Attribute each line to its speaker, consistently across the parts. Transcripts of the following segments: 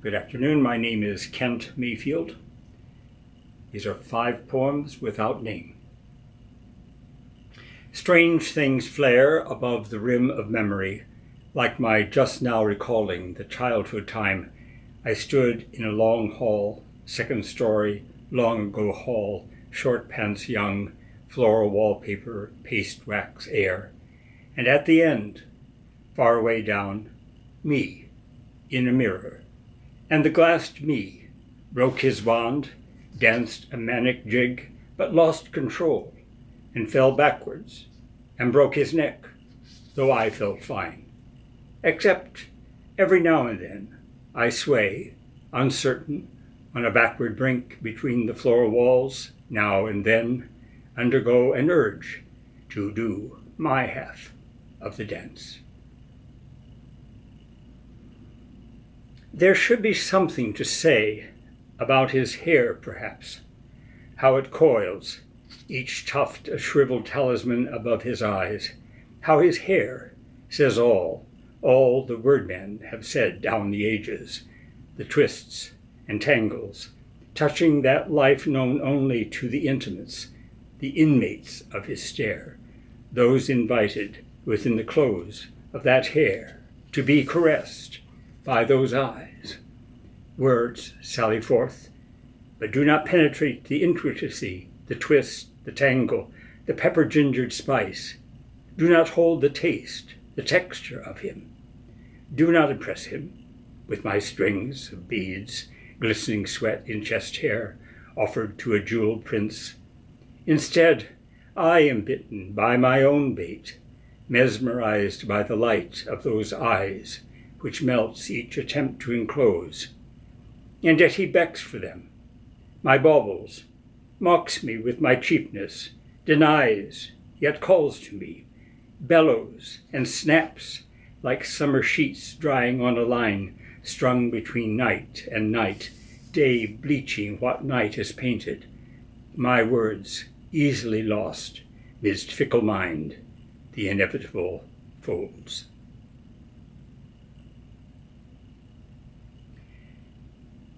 Speaker 1: Good afternoon. My name is Kent Mayfield. These are 5 poems without name. Strange things flare above the rim of memory, like my just now recalling the childhood time I stood in a long hall, 2nd story, long ago hall, short pants young, floral wallpaper, paste wax air, and at the end, far away down, me, in a mirror. And the glassed me broke his bond, danced a manic jig, but lost control, and fell backwards, and broke his neck, though I felt fine. Except every now and then I sway, uncertain, on a backward brink between the floor walls, now and then undergo an urge to do my half of the dance. There should be something to say about his hair, perhaps, how it coils, each tuft a shriveled talisman above his eyes, how his hair says all the word men have said down the ages, the twists and tangles, touching that life known only to the intimates, the inmates of his stare, those invited within the close of that hair to be caressed by those eyes. Words sally forth, but do not penetrate the intricacy, the twist, the tangle, the pepper-gingered spice. Do not hold the taste, the texture of him. Do not impress him with my strings of beads, glistening sweat in chest hair, offered to a jeweled prince. Instead, I am bitten by my own bait, mesmerized by the light of those eyes, which melts each attempt to enclose. And yet he becks for them, my baubles, mocks me with my cheapness, denies, yet calls to me, bellows and snaps like summer sheets drying on a line, strung between night and night, day bleaching what night has painted. My words easily lost midst fickle mind, the inevitable folds.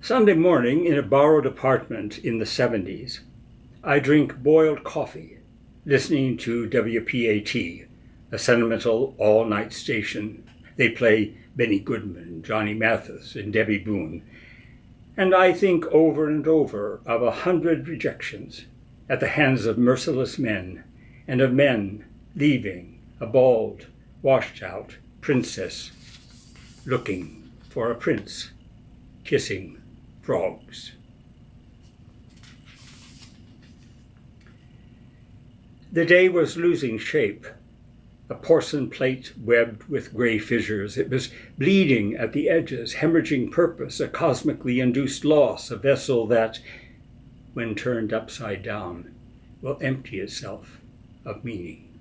Speaker 1: Sunday morning, in a borrowed apartment in the 70s, I drink boiled coffee, listening to WPAT, a sentimental all-night station. They play Benny Goodman, Johnny Mathis, and Debbie Boone. And I think over and over of 100 rejections at the hands of merciless men, and of men leaving a bald, washed-out princess, looking for a prince, kissing frogs. The day was losing shape, a porcelain plate webbed with gray fissures. It was bleeding at the edges, hemorrhaging purpose, a cosmically induced loss, a vessel that, when turned upside down, will empty itself of meaning.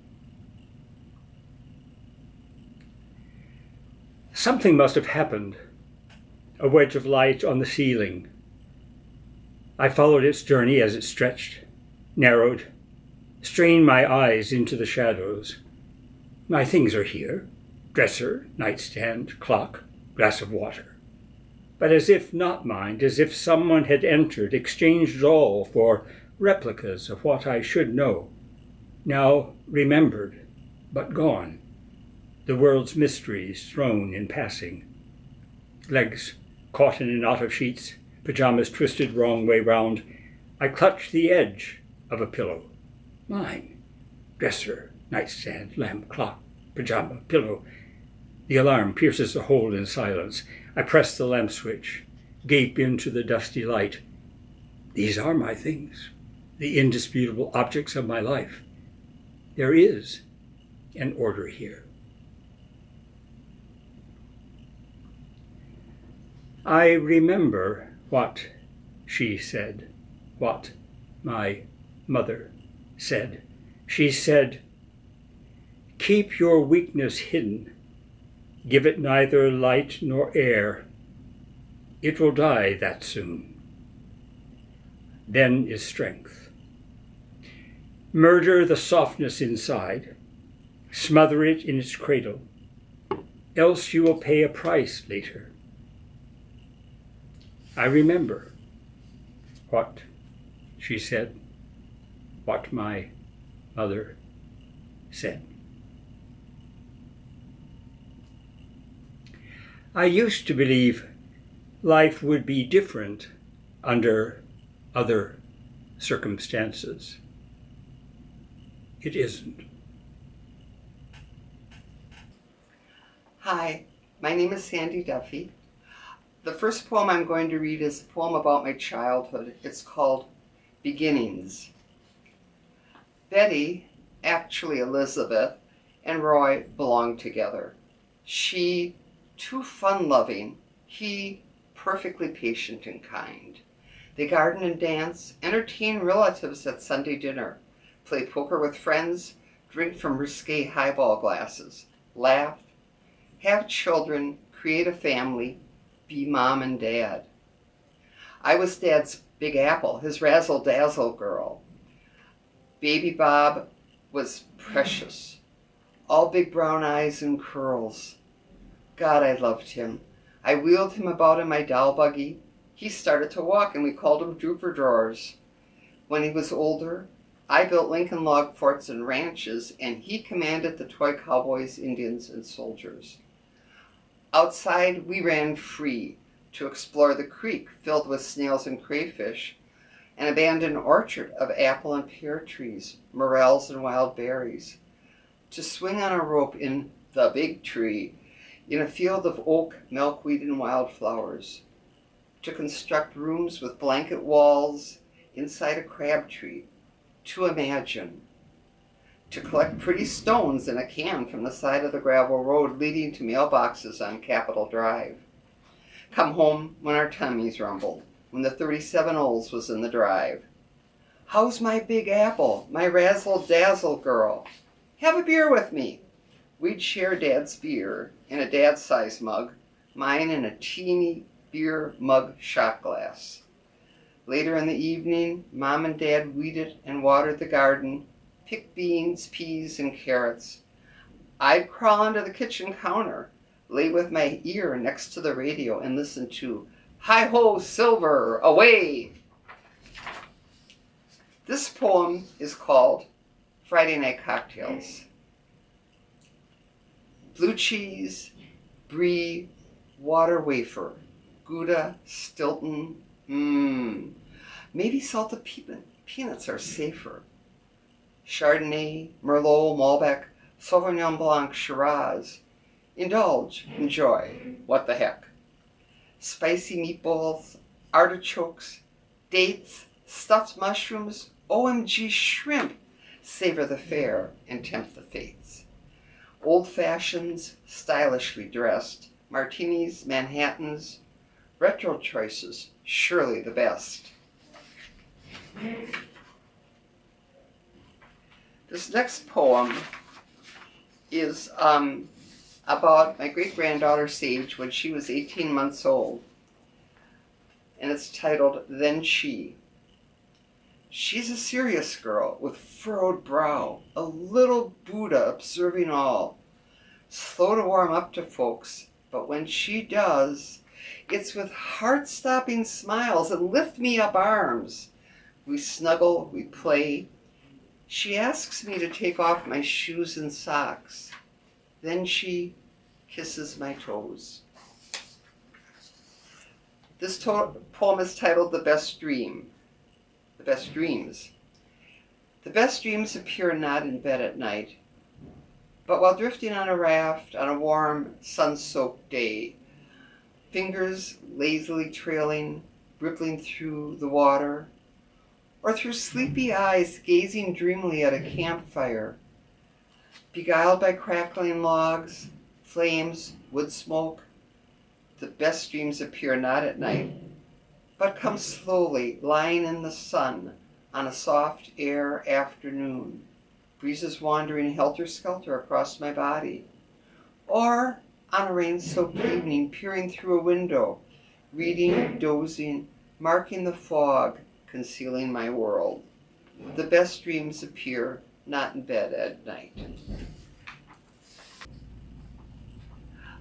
Speaker 1: Something must have happened. A wedge of light on the ceiling. I followed its journey as it stretched, narrowed, strained my eyes into the shadows. My things are here: dresser, nightstand, clock, glass of water. But as if not mine, as if someone had entered, exchanged all for replicas of what I should know, now remembered, but gone, the world's mysteries thrown in passing. Legs caught in a knot of sheets, pajamas twisted wrong way round. I clutch the edge of a pillow. Mine. Dresser, nightstand, lamp, clock, pajama, pillow. The alarm pierces a hole in silence. I press the lamp switch, gape into the dusty light. These are my things, the indisputable objects of my life. There is an order here. I remember what she said, what my mother said. She said, "Keep your weakness hidden. Give it neither light nor air. It will die that soon. Then is strength. Murder the softness inside. Smother it in its cradle. Else you will pay a price later. I remember what she said, what my mother said. I used to believe life would be different under other circumstances. It isn't.
Speaker 2: Hi, my name is Sandy Duffy. The first poem I'm going to read is a poem about my childhood. It's called Beginnings. Betty, actually Elizabeth, and Roy belonged together. She, too fun-loving, he, perfectly patient and kind. They garden and dance, entertain relatives at Sunday dinner, play poker with friends, drink from risque highball glasses, laugh, have children, create a family, be mom and dad. I was Dad's Big Apple, his razzle-dazzle girl. Baby Bob was precious, all big brown eyes and curls. God, I loved him. I wheeled him about in my doll buggy. He started to walk and we called him Drooper Drawers. When he was older, I built Lincoln log forts and ranches and he commanded the toy cowboys, Indians, and soldiers. Outside, we ran free to explore the creek filled with snails and crayfish, an abandoned orchard of apple and pear trees, morels and wild berries, to swing on a rope in the big tree, in a field of oak, milkweed, and wildflowers, to construct rooms with blanket walls inside a crab tree, to imagine, to collect pretty stones in a can from the side of the gravel road leading to mailboxes on Capitol Drive, come home when our tummies rumbled, when the 37 Olds was in the drive. How's my Big Apple, my razzle-dazzle girl? Have a beer with me. We'd share Dad's beer in a dad-sized mug, mine in a teeny beer mug shot glass. Later in the evening, Mom and Dad weeded and watered the garden, picked beans, peas, and carrots. I'd crawl under the kitchen counter, lay with my ear next to the radio and listen to Hi-Ho Silver, Away! This poem is called Friday Night Cocktails. Blue cheese, brie, water wafer, Gouda, Stilton, maybe salted peanuts are safer. Chardonnay, Merlot, Malbec, Sauvignon Blanc, Shiraz. Indulge, enjoy, what the heck. Spicy meatballs, artichokes, dates, stuffed mushrooms, OMG shrimp. Savor the fare and tempt the fates. Old fashions, stylishly dressed, martinis, Manhattans, retro choices, surely the best. This next poem is about my great-granddaughter Sage when she was 18 months old, and it's titled Then She. She's a serious girl with furrowed brow, a little Buddha observing all, slow to warm up to folks, but when she does, it's with heart-stopping smiles and lift-me-up arms. We snuggle, we play. She asks me to take off my shoes and socks. Then she kisses my toes. This poem is titled The Best Dream. The best dreams. The best dreams appear not in bed at night, but while drifting on a raft on a warm, sun-soaked day, fingers lazily trailing, rippling through the water, or through sleepy eyes gazing dreamily at a campfire, beguiled by crackling logs, flames, wood smoke. The best dreams appear not at night, but come slowly, lying in the sun on a soft air afternoon, breezes wandering helter-skelter across my body, or on a rain-soaked evening, peering through a window, reading, dozing, marking the fog, concealing my world. The best dreams appear not in bed at night.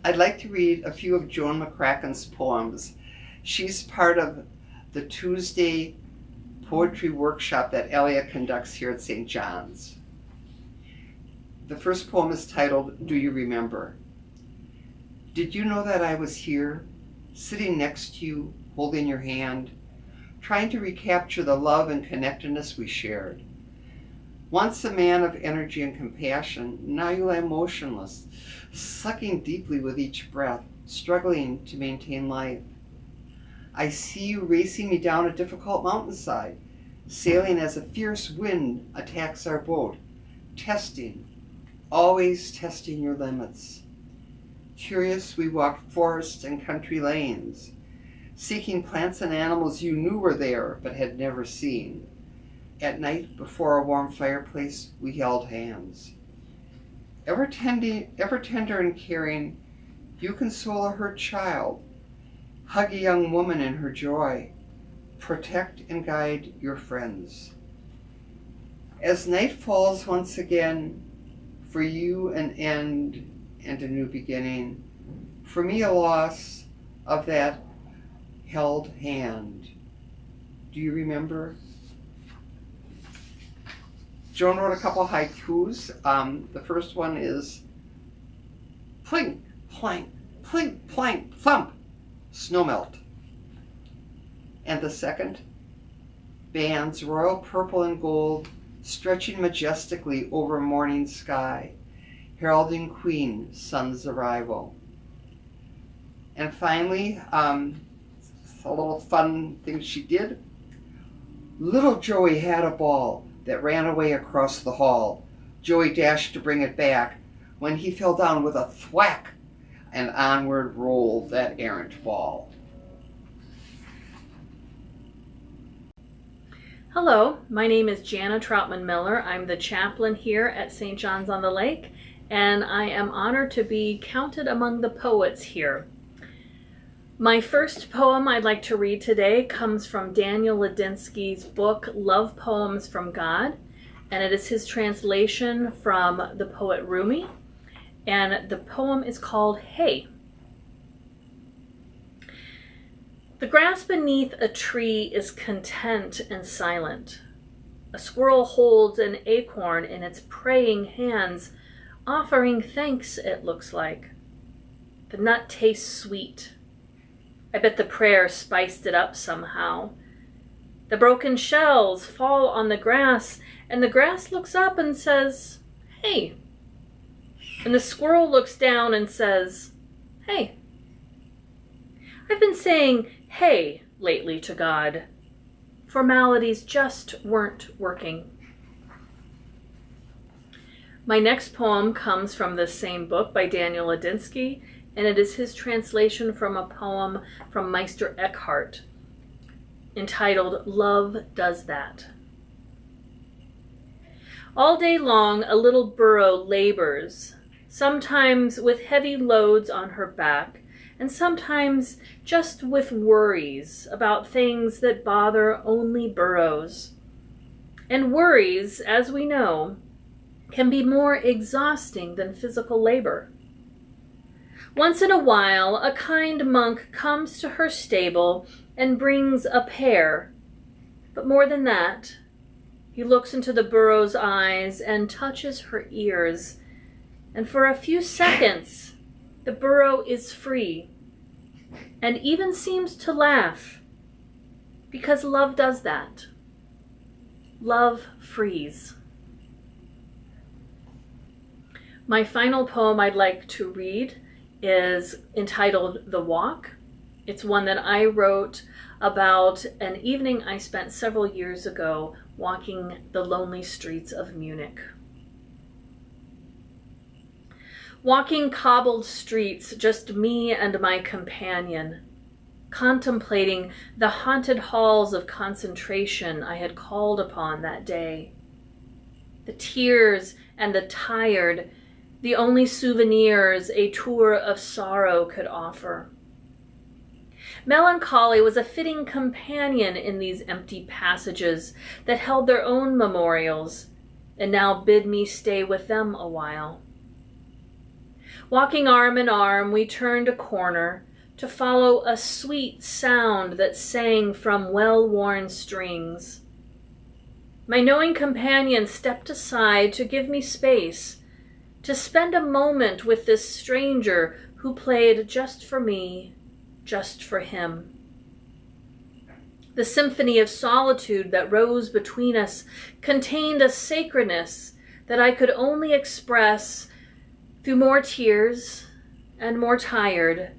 Speaker 2: I'd like to read a few of Joan McCracken's poems. She's part of the Tuesday poetry workshop that Elia conducts here at St. John's. The first poem is titled, Do You Remember? Did you know that I was here, sitting next to you, holding your hand, trying to recapture the love and connectedness we shared? Once a man of energy and compassion, now you lie motionless, sucking deeply with each breath, struggling to maintain life. I see you racing me down a difficult mountainside, sailing as a fierce wind attacks our boat, testing, always testing your limits. Curious, we walked forests and country lanes, seeking plants and animals you knew were there but had never seen. At night, before a warm fireplace, we held hands. Ever tender and caring, you console a hurt child, hug a young woman in her joy, protect and guide your friends. As night falls once again, for you an end and a new beginning, for me a loss of that held hand. Do you remember? Joan wrote a couple haikus. The first one is plink, plank, plink, plank, thump, snowmelt. And the second, bands royal purple and gold stretching majestically over morning sky, heralding Queen Sun's arrival. And finally, a little fun thing she did. Little Joey had a ball that ran away across the hall. Joey dashed to bring it back when he fell down with a thwack, and onward rolled that errant ball.
Speaker 3: Hello, my name is Jana Troutman Miller. I'm the chaplain here at St. John's on the Lake, and I am honored to be counted among the poets here. My first poem I'd like to read today comes from Daniel Ladinsky's book, Love Poems from God, and it is his translation from the poet Rumi, and the poem is called Hey. The grass beneath a tree is content and silent. A squirrel holds an acorn in its praying hands, offering thanks, it looks like. The nut tastes sweet. I bet the prayer spiced it up somehow. The broken shells fall on the grass, and the grass looks up and says, hey. And the squirrel looks down and says, hey. I've been saying hey lately to God. Formalities just weren't working. My next poem comes from the same book by Daniel Ladinsky, and it is his translation from a poem from Meister Eckhart entitled Love Does That. All day long a little burro labors, sometimes with heavy loads on her back, and sometimes just with worries about things that bother only burros. And worries, as we know, can be more exhausting than physical labor. Once in a while, a kind monk comes to her stable and brings a pear. But more than that, he looks into the burro's eyes and touches her ears. And for a few seconds, the burro is free and even seems to laugh, because love does that. Love frees. My final poem I'd like to read is entitled The Walk. It's one that I wrote about an evening I spent several years ago walking the lonely streets of Munich. Walking cobbled streets, just me and my companion, contemplating the haunted halls of concentration I had called upon that day. The tears and the tired, the only souvenirs a tour of sorrow could offer. Melancholy was a fitting companion in these empty passages that held their own memorials, and now bid me stay with them a while. Walking arm in arm, we turned a corner, to follow a sweet sound that sang from well-worn strings. My knowing companion stepped aside to give me space, to spend a moment with this stranger who played just for me, just for him. The symphony of solitude that rose between us contained a sacredness that I could only express through more tears and more tired,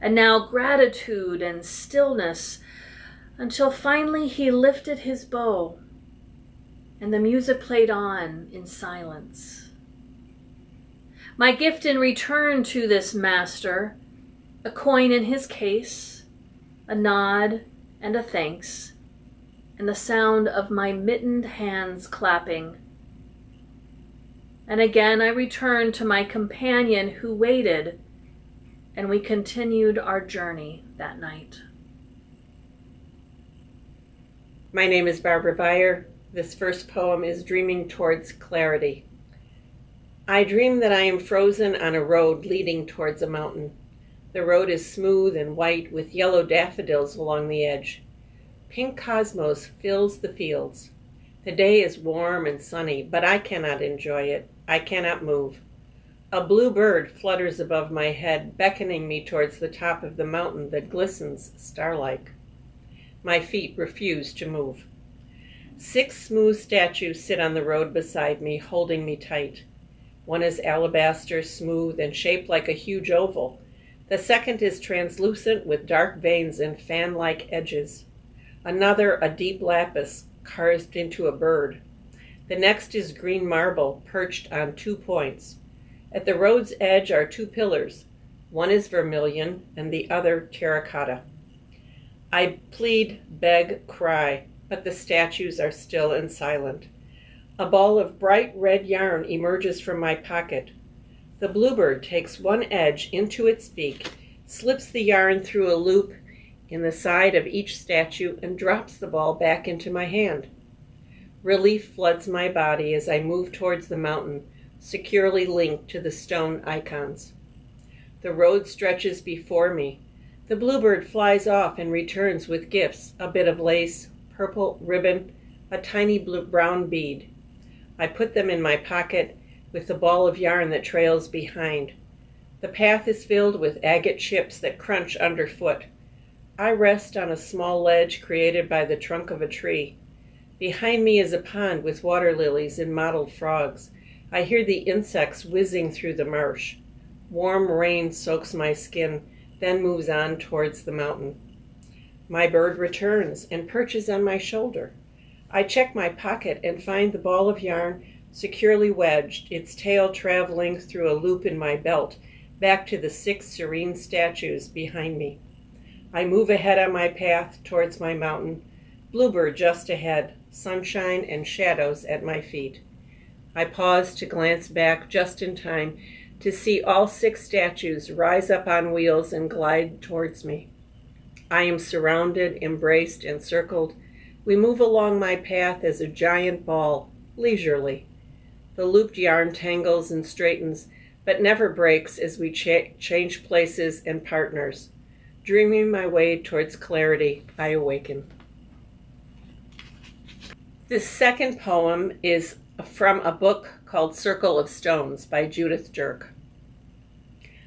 Speaker 3: and now gratitude and stillness, until finally he lifted his bow and the music played on in silence. My gift in return to this master, a coin in his case, a nod and a thanks, and the sound of my mittened hands clapping. And again I returned to my companion who waited, and we continued our journey that night.
Speaker 4: My name is Barbara Beyer. This first poem is Dreaming Towards Clarity. I dream that I am frozen on a road leading towards a mountain. The road is smooth and white with yellow daffodils along the edge. Pink cosmos fills the fields. The day is warm and sunny, but I cannot enjoy it. I cannot move. A blue bird flutters above my head, beckoning me towards the top of the mountain that glistens star-like. My feet refuse to move. 6 smooth statues sit on the road beside me, holding me tight. One is alabaster, smooth, and shaped like a huge oval. The second is translucent with dark veins and fan-like edges. Another, a deep lapis, carved into a bird. The next is green marble, perched on 2 points. At the road's edge are 2 pillars. One is vermilion and the other terracotta. I plead, beg, cry, but the statues are still and silent. A ball of bright red yarn emerges from my pocket. The bluebird takes one edge into its beak, slips the yarn through a loop in the side of each statue, and drops the ball back into my hand. Relief floods my body as I move towards the mountain, securely linked to the stone icons. The road stretches before me. The bluebird flies off and returns with gifts, a bit of lace, purple ribbon, a tiny brown bead. I put them in my pocket with the ball of yarn that trails behind. The path is filled with agate chips that crunch underfoot. I rest on a small ledge created by the trunk of a tree. Behind me is a pond with water lilies and mottled frogs. I hear the insects whizzing through the marsh. Warm rain soaks my skin, then moves on towards the mountain. My bird returns and perches on my shoulder. I check my pocket and find the ball of yarn securely wedged, its tail traveling through a loop in my belt, back to the 6 serene statues behind me. I move ahead on my path towards my mountain, bluebird just ahead, sunshine and shadows at my feet. I pause to glance back just in time to see all 6 statues rise up on wheels and glide towards me. I am surrounded, embraced, encircled. We move along my path as a giant ball, leisurely. The looped yarn tangles and straightens, but never breaks as we change places and partners. Dreaming my way towards clarity, I awaken. This second poem is from a book called Circle of Stones by Judith Jerk.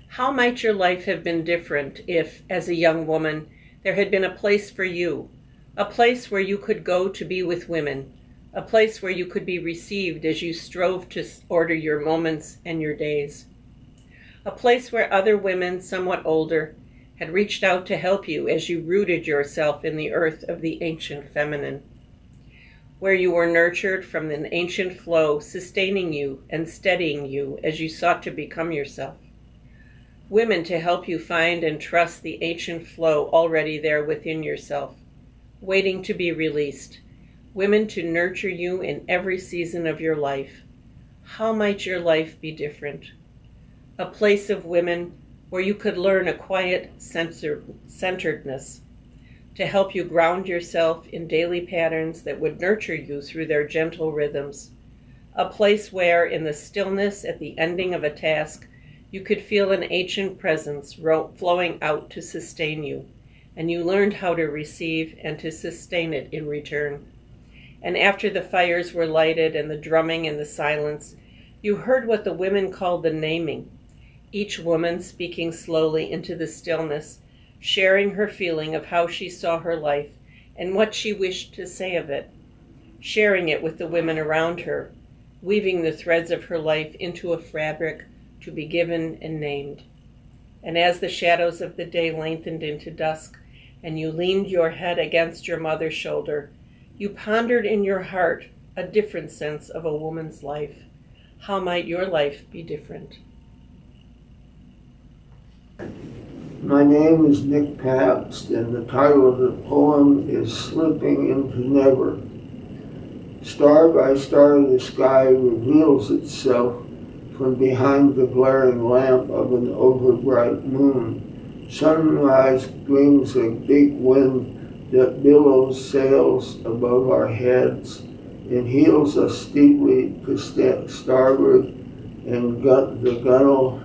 Speaker 4: How might your life have been different if, as a young woman, there had been a place for you, a place where you could go to be with women, a place where you could be received as you strove to order your moments and your days, a place where other women, somewhat older, had reached out to help you as you rooted yourself in the earth of the ancient feminine, where you were nurtured from an ancient flow, sustaining you and steadying you as you sought to become yourself. Women to help you find and trust the ancient flow already there within yourself, waiting to be released. Women to nurture you in every season of your life. How might your life be different? A place of women where you could learn a quiet centeredness to help you ground yourself in daily patterns that would nurture you through their gentle rhythms. A place where, in the stillness at the ending of a task, You could feel an ancient presence flowing out to sustain you, and you learned how to receive and to sustain it in return. And after the fires were lighted and the drumming and the silence, you heard what the women called the naming, each woman speaking slowly into the stillness, sharing her feeling of how she saw her life and what she wished to say of it, sharing it with the women around her, weaving the threads of her life into a fabric to be given and named. And as the shadows of the day lengthened into dusk, and you leaned your head against your mother's shoulder, you pondered in your heart a different sense of a woman's life. How might your life be different?
Speaker 5: My name is Nick Pabst, and the title of the poem is Slipping into Never. Star by star, the sky reveals itself from behind the glaring lamp of an overbright moon. Sunrise brings a big wind that billows sails above our heads and heels us steeply to starboard, and the gunnel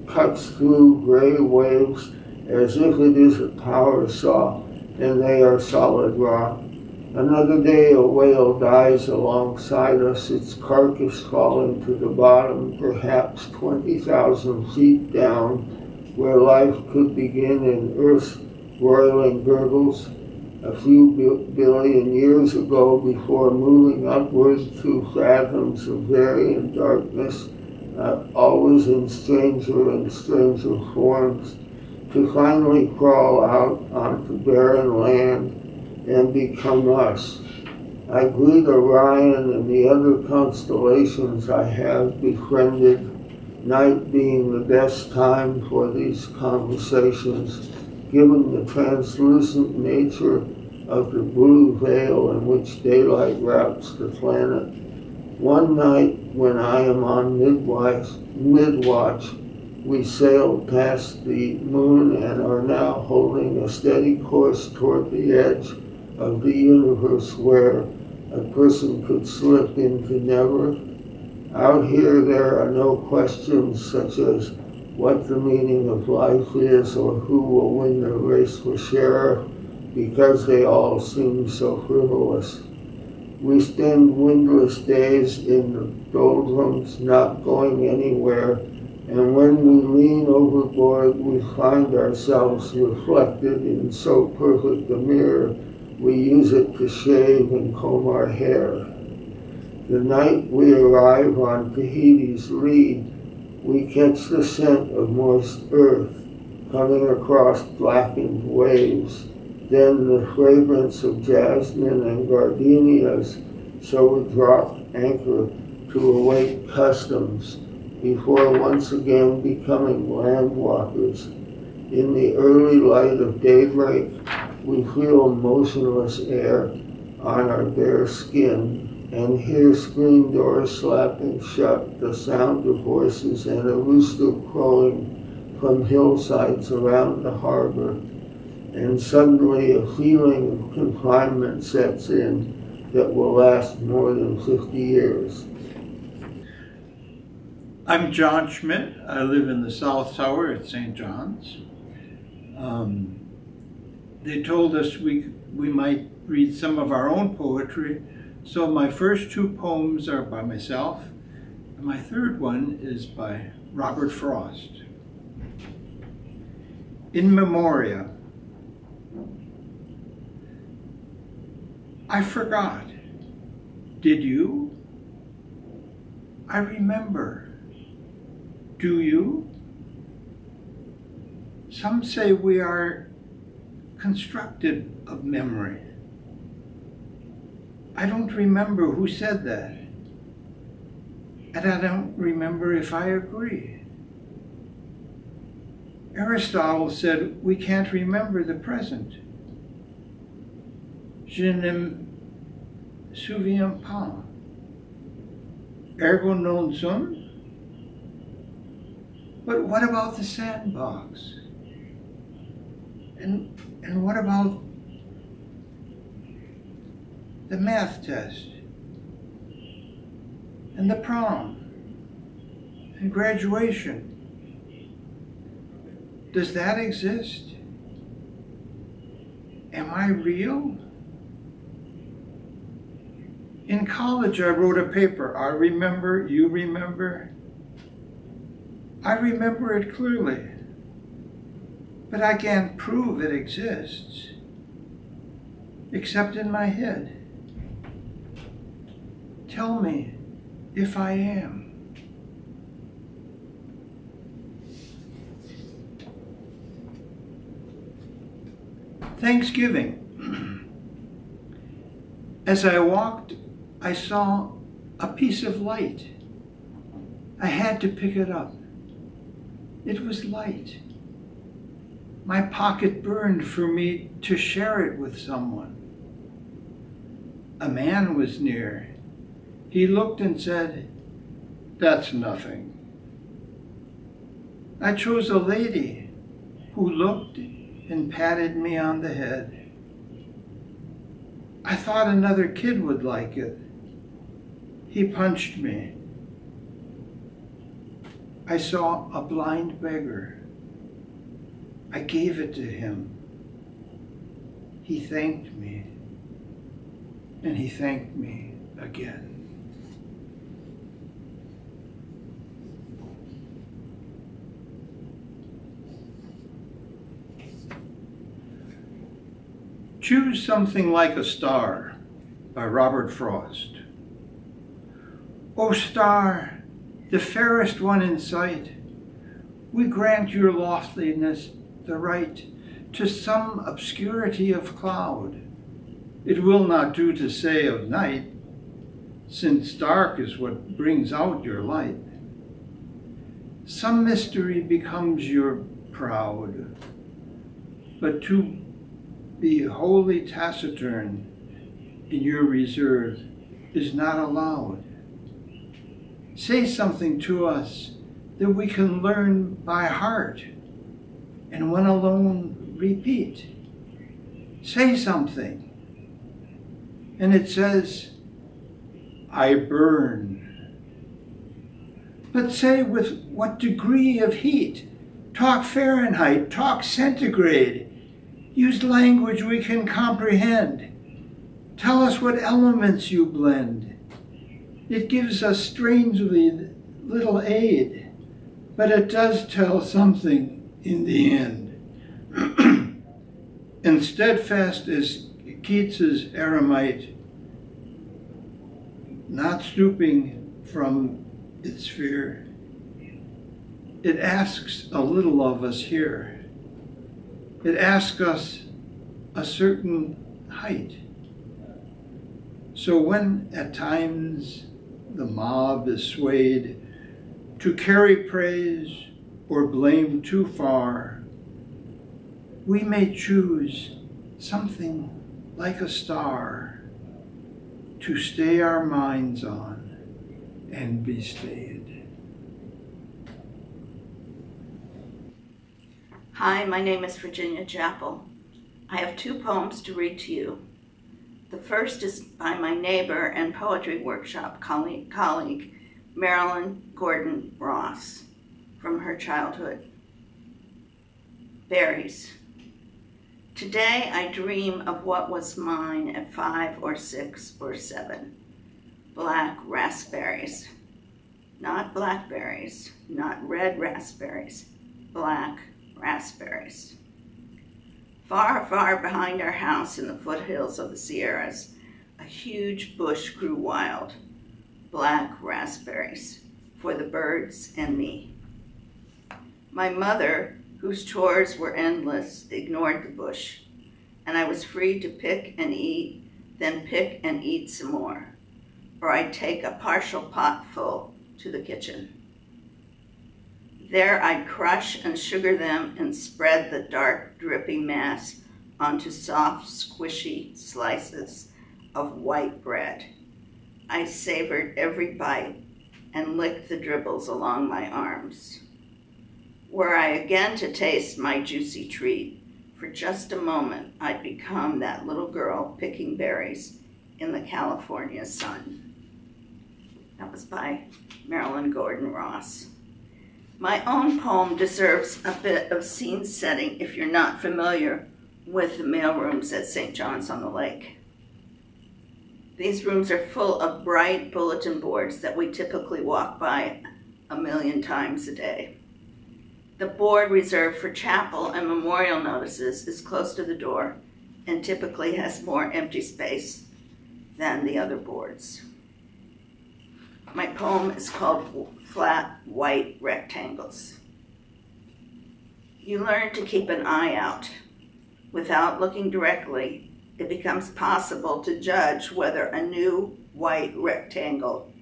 Speaker 5: cuts through gray waves as if it is a power saw, and they are solid rock. Another day a whale dies alongside us, its carcass falling to the bottom, perhaps 20,000 feet down, where life could begin in Earth's roiling gurgles. A few billion years ago, before moving upward through fathoms of varying darkness, always in stranger and stranger forms, to finally crawl out onto barren land and become us. I greet Orion and the other constellations I have befriended, night being the best time for these conversations, given the translucent nature of the blue veil in which daylight wraps the planet. One night, when I am on mid-watch, we sailed past the moon and are now holding a steady course toward the edge of the universe where a person could slip into never. Out here, there are no questions such as what the meaning of life is or who will win the race for sheriff, because they all seem so frivolous. We spend windless days in the doldrums, not going anywhere, and when we lean overboard, we find ourselves reflected in so perfect a mirror, we use it to shave and comb our hair. The night we arrive on Tahiti's lead, we catch the scent of moist earth coming across blackened waves, then the fragrance of jasmine and gardenias, so we drop anchor to await customs before once again becoming landwalkers. In the early light of daybreak, we feel motionless air on our bare skin and hear screen doors slapping shut, the sound of horses and a rooster crowing from hillsides around the harbor. And suddenly a feeling of confinement sets in that will last more than 50 years.
Speaker 6: I'm John Schmidt. I live in the South Tower at St. John's. They told us we might read some of our own poetry, so my first two poems are by myself, and my third one is by Robert Frost. In Memoria. I forgot. Did you? I remember. Do you? Some say we are constructed of memory. I don't remember who said that, and I don't remember if I agree. Aristotle said we can't remember the present. Je ne me souviens pas. Ergo non sum? But what about the sandbox? And what about the math test? And the prom? and graduation. Does that exist? Am I real? In college, I wrote a paper. I remember, you remember. I remember it clearly, but I can't prove it exists, except in my head. Tell me if I am. Thanksgiving. As I walked, I saw a piece of light. I had to pick it up. It was light. My pocket burned for me to share it with someone. A man was near. He looked and said, "That's nothing." I chose a lady who looked and patted me on the head. I thought another kid would like it. He punched me. I saw a blind beggar. I gave it to him. He thanked me, and he thanked me again. Choose Something Like a Star by Robert Frost. O star, the fairest one in sight, we grant your loftiness the right to some obscurity of cloud. It will not do to say of night, since dark is what brings out your light. Some mystery becomes your proud, but to be wholly taciturn in your reserve is not allowed. Say something to us that we can learn by heart, and when alone, repeat. Say something, and it says, "I burn." But say with what degree of heat. Talk Fahrenheit, talk centigrade. Use language we can comprehend. Tell us what elements you blend. It gives us strangely little aid, but it does tell something in the end. And steadfast as Keats's eremite, not stooping from its fear, it asks a little of us here. It asks us a certain height. So when at times the mob is swayed to carry praise or blame too far, we may choose something like a star to stay our minds on and be stayed.
Speaker 7: Hi, my name is Virginia Chappell. I have 2 poems to read to you. The first is by my neighbor and poetry workshop colleague, Marilyn Gordon Ross, from her childhood. Berries. Today I dream of what was mine at 5 or 6 or 7. Black raspberries. Not blackberries, not red raspberries, black raspberries. Far, far behind our house in the foothills of the Sierras, a huge bush grew wild. Black raspberries for the birds and me. My mother, whose chores were endless, ignored the bush, and I was free to pick and eat, then pick and eat some more, or I'd take a partial pot full to the kitchen. There I'd crush and sugar them and spread the dark, drippy mass onto soft, squishy slices of white bread. I savored every bite and licked the dribbles along my arms. Were I again to taste my juicy treat, for just a moment I'd become that little girl picking berries in the California sun. That was by Marilyn Gordon Ross. My own poem deserves a bit of scene setting if you're not familiar with the mailrooms at St. John's on the Lake. These rooms are full of bright bulletin boards that we typically walk by 1,000,000 times a day. The board reserved for chapel and memorial notices is close to the door and typically has more empty space than the other boards. My poem is called Flat White Rectangles. You learn to keep an eye out. Without looking directly, it becomes possible to judge whether a new white rectangle,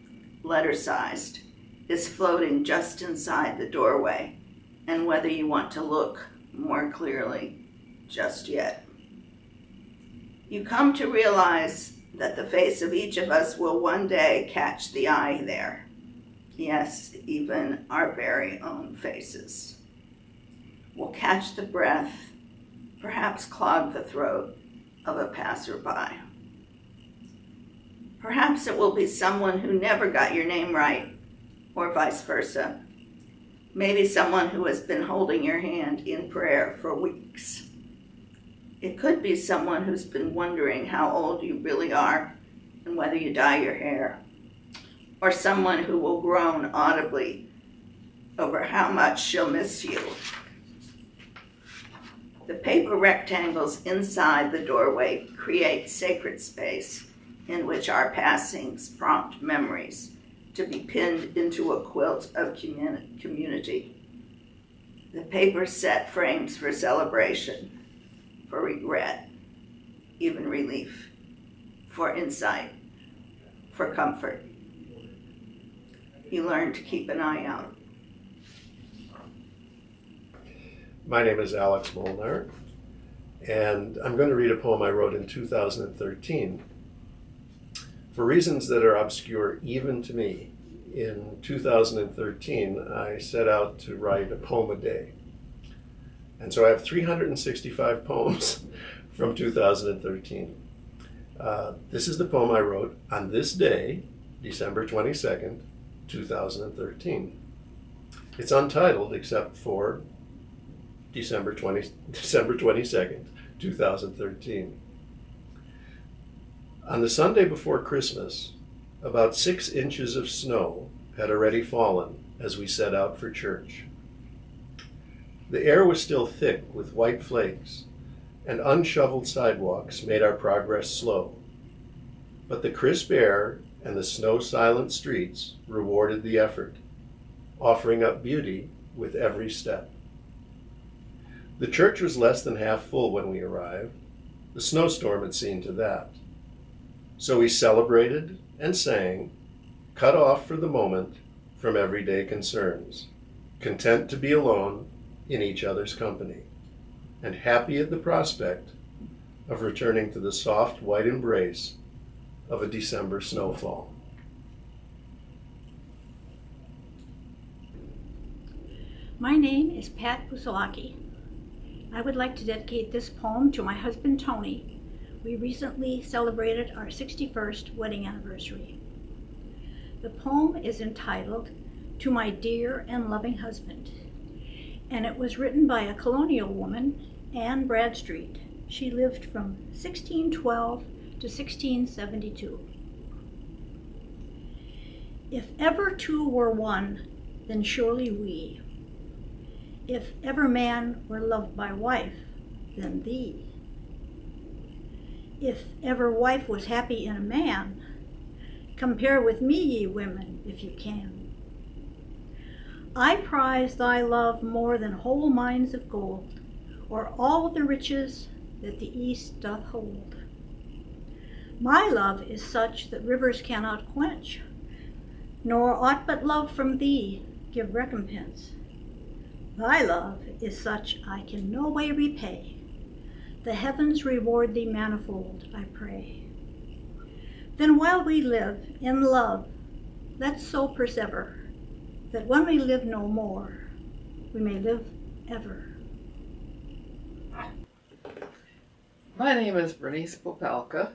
Speaker 7: letter-sized, is floating just inside the doorway, and whether you want to look more clearly just yet. You come to realize that the face of each of us will one day catch the eye there. Yes, even our very own faces. Will catch the breath, perhaps clog the throat of a passerby. Perhaps it will be someone who never got your name right, or vice versa. Maybe someone who has been holding your hand in prayer for weeks. It could be someone who's been wondering how old you really are and whether you dye your hair. Or someone who will groan audibly over how much she'll miss you. The paper rectangles inside the doorway create sacred space in which our passings prompt memories to be pinned into a quilt of community. The paper set frames for celebration, for regret, even relief, for insight, for comfort. You learn to keep an eye out.
Speaker 8: My name is Alex Molnar, and I'm going to read a poem I wrote in 2013. For reasons that are obscure even to me, in 2013 I set out to write a poem a day. And so I have 365 poems from 2013. This is the poem I wrote on this day, December 22nd, 2013. It's untitled except for December 22nd, 2013. On the Sunday before Christmas, about 6 inches of snow had already fallen as we set out for church. The air was still thick with white flakes, and unshoveled sidewalks made our progress slow. But the crisp air and the snow-silent streets rewarded the effort, offering up beauty with every step. The church was less than half full when we arrived. The snowstorm had seen to that. So we celebrated and sang, cut off for the moment from everyday concerns, content to be alone in each other's company, and happy at the prospect of returning to the soft white embrace of a December snowfall.
Speaker 9: My name is Pat Busalaki. I would like to dedicate this poem to my husband Tony. We recently celebrated our 61st wedding anniversary. The poem is entitled To My Dear and Loving Husband, and it was written by a colonial woman, Anne Bradstreet. She lived from 1612 to 1672. If ever two were one, then surely we. If ever man were loved by wife, then thee. If ever wife was happy in a man, compare with me, ye women, if you can. I prize thy love more than whole mines of gold, or all the riches that the east doth hold. My love is such that rivers cannot quench, nor aught but love from thee give recompense. Thy love is such I can no way repay. The heavens reward thee manifold, I pray. Then while we live in love, let's so persever, that when we live no more, we may live ever.
Speaker 10: My name is Bernice Popelka,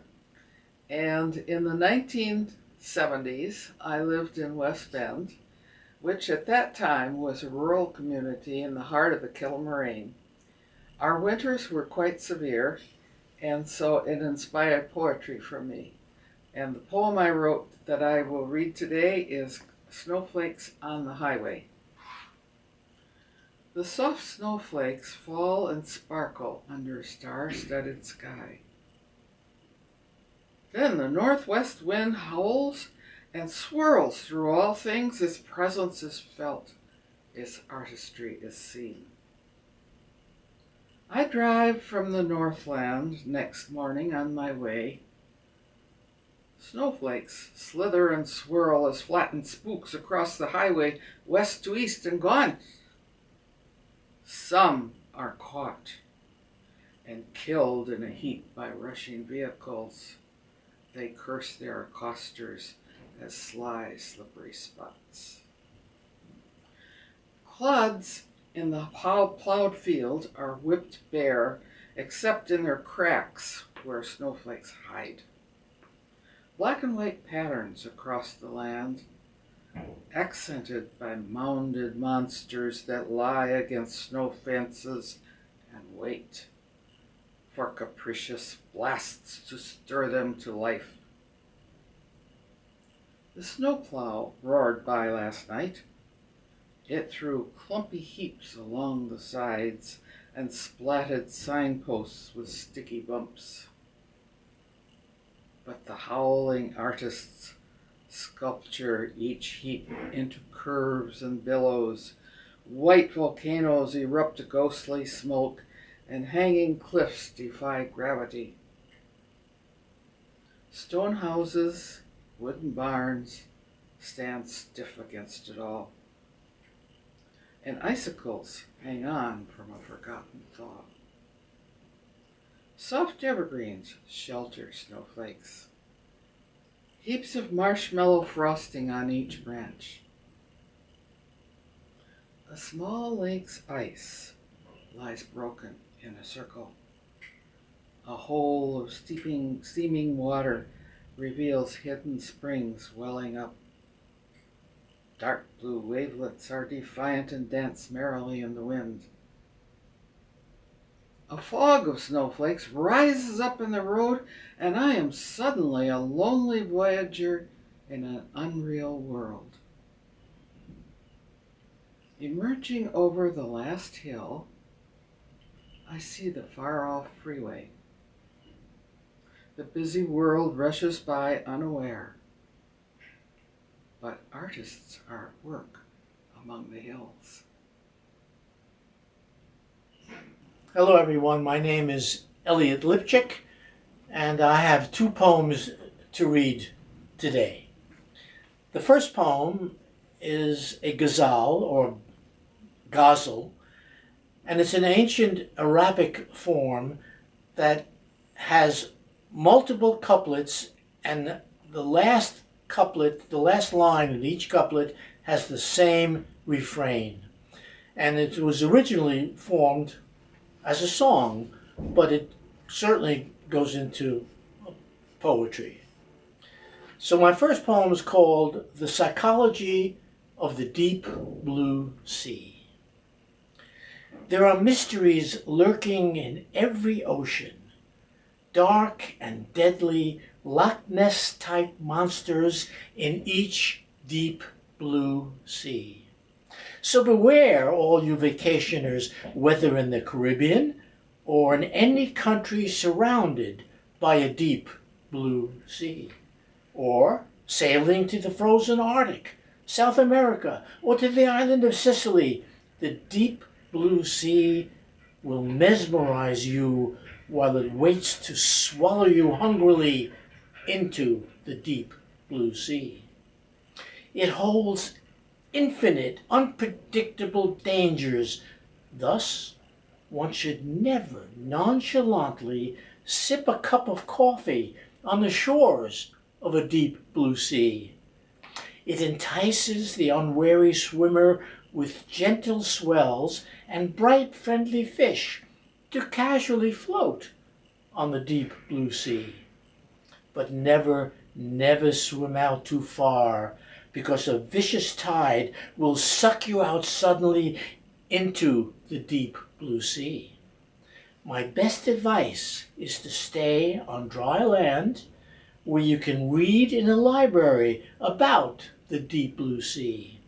Speaker 10: and in the 1970s, I lived in West Bend which at that time was a rural community in the heart of the Kilmaine. Our winters were quite severe, and so it inspired poetry for me. And the poem I wrote that I will read today is Snowflakes on the Highway. The soft snowflakes fall and sparkle under a star-studded sky. Then the northwest wind howls and swirls through all things. Its presence is felt, its artistry is seen. I drive from the Northland next morning on my way. Snowflakes slither and swirl as flattened spooks across the highway, west to east and gone. Some are caught and killed in a heap by rushing vehicles. They curse their accosters as sly, slippery spots. Clods in the plowed field are whipped bare, except in their cracks where snowflakes hide. Black and white patterns across the land, accented by mounded monsters that lie against snow fences and wait for capricious blasts to stir them to life. The snowplow roared by last night. It threw clumpy heaps along the sides and splatted signposts with sticky bumps. But the howling artists sculpture each heap into curves and billows. White volcanoes erupt ghostly smoke, and hanging cliffs defy gravity. Stone houses, wooden barns stand stiff against it all, and icicles hang on from a forgotten thaw. Soft evergreens shelter snowflakes, heaps of marshmallow frosting on each branch. A small lake's ice lies broken in a circle. A hole of steaming water reveals hidden springs welling up. Dark blue wavelets are defiant and dance merrily in the wind. A fog of snowflakes rises up in the road, and I am suddenly a lonely voyager in an unreal world. Emerging over the last hill, I see the far-off freeway. The busy world rushes by unaware, but artists are at work among the hills.
Speaker 11: Hello everyone, my name is Elliot Lipchick, and I have two poems to read today. The first poem is a ghazal or ghazal, and it's an ancient Arabic form that has multiple couplets, and the last couplet, the last line in each couplet has the same refrain. And it was originally formed as a song, but it certainly goes into poetry. So my first poem is called The Psychology of the Deep Blue Sea. There are mysteries lurking in every ocean, dark and deadly Loch Ness-type monsters in each deep blue sea. So beware, all you vacationers, whether in the Caribbean or in any country surrounded by a deep blue sea, or sailing to the frozen Arctic, South America, or to the island of Sicily. The deep blue sea will mesmerize you while it waits to swallow you hungrily into the deep blue sea. It holds infinite, unpredictable dangers. Thus, one should never nonchalantly sip a cup of coffee on the shores of a deep blue sea. It entices the unwary swimmer with gentle swells and bright, friendly fish to casually float on the deep blue sea. But never, never swim out too far, because a vicious tide will suck you out suddenly into the deep blue sea. My best advice is to stay on dry land where you can read in a library about the deep blue sea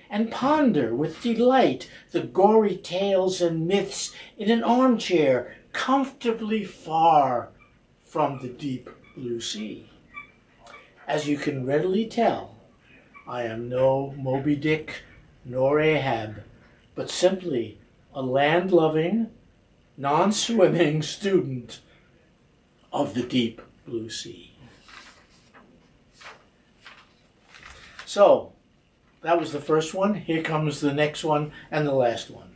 Speaker 11: and ponder with delight the gory tales and myths in an armchair comfortably far from the deep blue sea. As you can readily tell, I am no Moby Dick nor Ahab, but simply a land-loving, non-swimming student of the deep blue sea. So, that was the first one. Here comes the next one and the last one.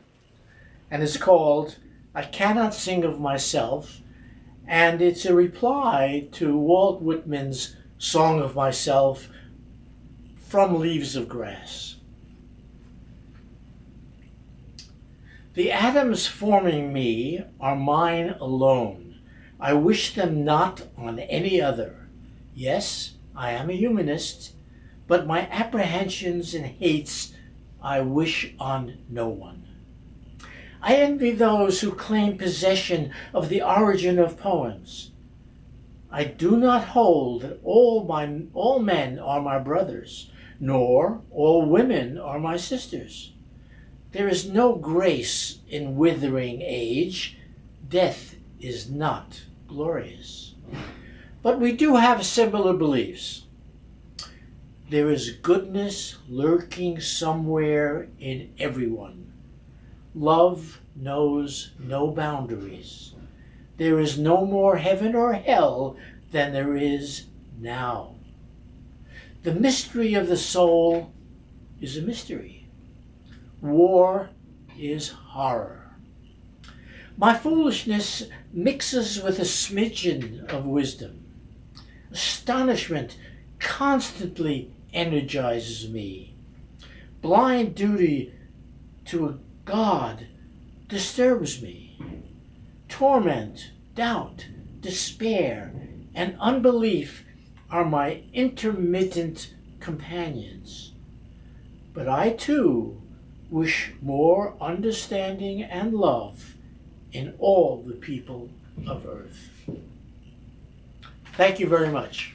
Speaker 11: And it's called I Cannot Sing of Myself, and it's a reply to Walt Whitman's Song of Myself from Leaves of Grass. The atoms forming me are mine alone. I wish them not on any other. Yes, I am a humanist, but my apprehensions and hates I wish on no one. I envy those who claim possession of the origin of poems. I do not hold that all men are my brothers, nor all women are my sisters. There is no grace in withering age. Death is not glorious. But we do have similar beliefs. There is goodness lurking somewhere in everyone. Love knows no boundaries. There is no more heaven or hell than there is now. The mystery of the soul is a mystery. War is horror. My foolishness mixes with a smidgen of wisdom. Astonishment constantly energizes me. Blind duty to a God disturbs me. Torment, doubt, despair, and unbelief are my intermittent companions. But I too wish more understanding and love in all the people of earth. Thank you very much.